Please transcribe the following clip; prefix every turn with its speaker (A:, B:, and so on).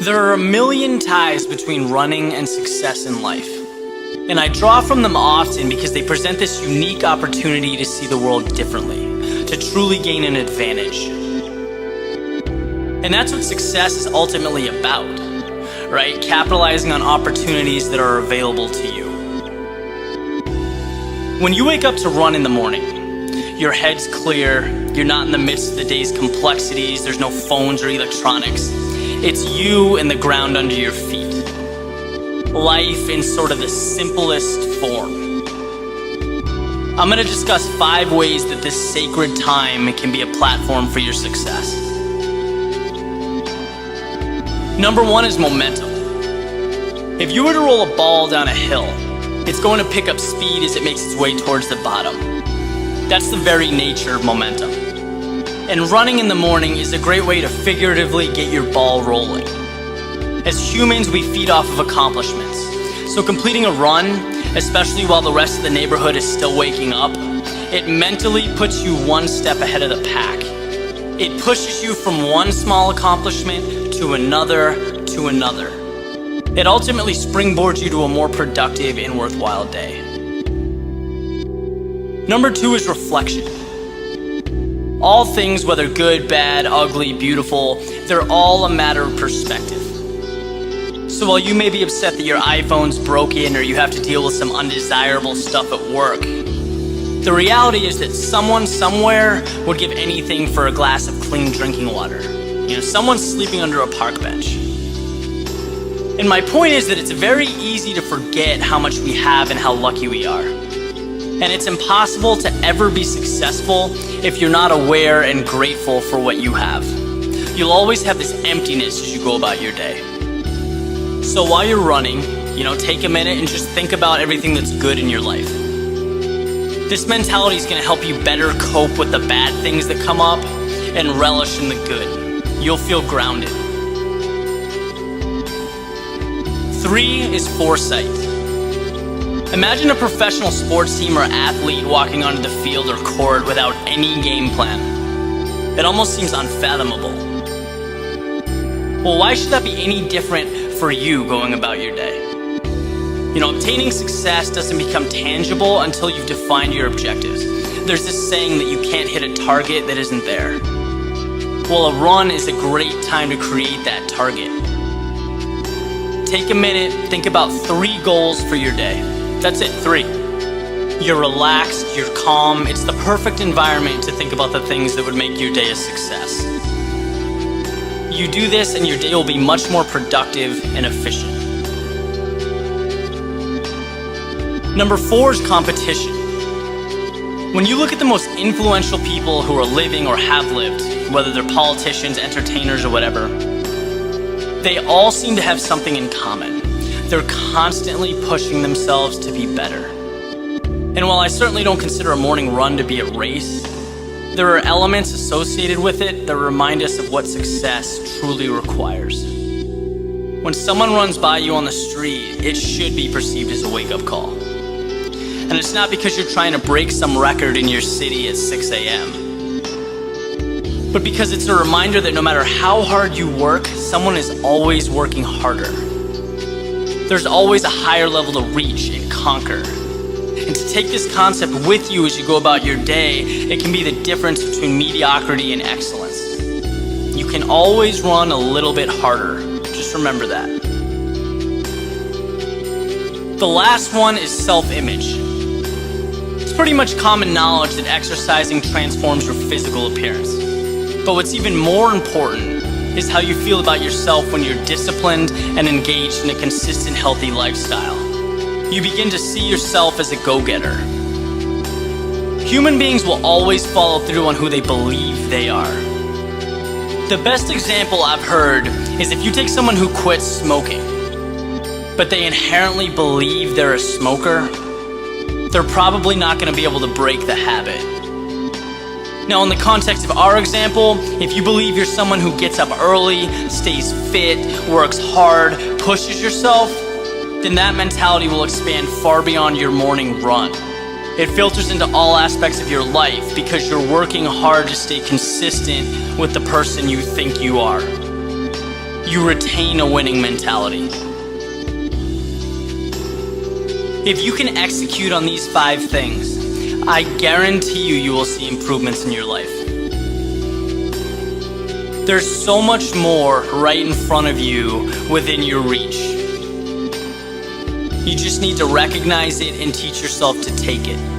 A: There are a million ties between running and success in life, and I draw from them often because they present this unique opportunity to see the world differently, to truly gain an advantage. And that's what success is ultimately about, right? Capitalizing on opportunities that are available to you. When you wake up to run in the morning, your head's clear, you're not in the midst of the day's complexities, there's no phones or electronics. It's you and the ground under your feet. Life in sort of the simplest form. I'm going to discuss 5 ways that this sacred time can be a platform for your success. Number 1 is momentum. If you were to roll a ball down a hill, it's going to pick up speed as it makes its way towards the bottom. That's the very nature of momentum. And running in the morning is a great way to figuratively get your ball rolling. As humans, we feed off of accomplishments. So completing a run, especially while the rest of the neighborhood is still waking up, it mentally puts you one step ahead of the pack. It pushes you from one small accomplishment to another to another. It ultimately springboards you to a more productive and worthwhile day. Number 2 is reflection. All things, whether good, bad, ugly, beautiful, they're all a matter of perspective. So while you may be upset that your iPhone's broken or you have to deal with some undesirable stuff at work, the reality is that someone somewhere would give anything for a glass of clean drinking water. Someone's sleeping under a park bench. And my point is that it's very easy to forget how much we have and how lucky we are. And it's impossible to ever be successful if you're not aware and grateful for what you have. You'll always have this emptiness as you go about your day. So while you're running, take a minute and just think about everything that's good in your life. This mentality is going to help you better cope with the bad things that come up and relish in the good. You'll feel grounded. 3 is foresight. Imagine a professional sports team or athlete walking onto the field or court without any game plan. It almost seems unfathomable. Well, why should that be any different for you going about your day? Obtaining success doesn't become tangible until you've defined your objectives. There's this saying that you can't hit a target that isn't there. Well, a run is a great time to create that target. Take a minute, think about 3 goals for your day. That's it, 3. You're relaxed, you're calm, it's the perfect environment to think about the things that would make your day a success. You do this and your day will be much more productive and efficient. Number 4 is competition. When you look at the most influential people who are living or have lived, whether they're politicians, entertainers, or whatever, they all seem to have something in common. They're constantly pushing themselves to be better. And while I certainly don't consider a morning run to be a race, there are elements associated with it that remind us of what success truly requires. When someone runs by you on the street, it should be perceived as a wake-up call. And it's not because you're trying to break some record in your city at 6 a.m., but because it's a reminder that no matter how hard you work, someone is always working harder. There's always a higher level to reach and conquer. And to take this concept with you as you go about your day, it can be the difference between mediocrity and excellence. You can always run a little bit harder. Just remember that. The last one is self-image. It's pretty much common knowledge that exercising transforms your physical appearance. But what's even more important is how you feel about yourself when you're disciplined and engaged in a consistent, healthy lifestyle. You begin to see yourself as a go-getter. Human beings will always follow through on who they believe they are. The best example I've heard is if you take someone who quits smoking, but they inherently believe they're a smoker, they're probably not going to be able to break the habit. Now, in the context of our example, if you believe you're someone who gets up early, stays fit, works hard, pushes yourself, then that mentality will expand far beyond your morning run. It filters into all aspects of your life because you're working hard to stay consistent with the person you think you are. you retain a winning mentality. If you can execute on these 5 things, I guarantee you will see improvements in your life. There's so much more right in front of you within your reach. You just need to recognize it and teach yourself to take it.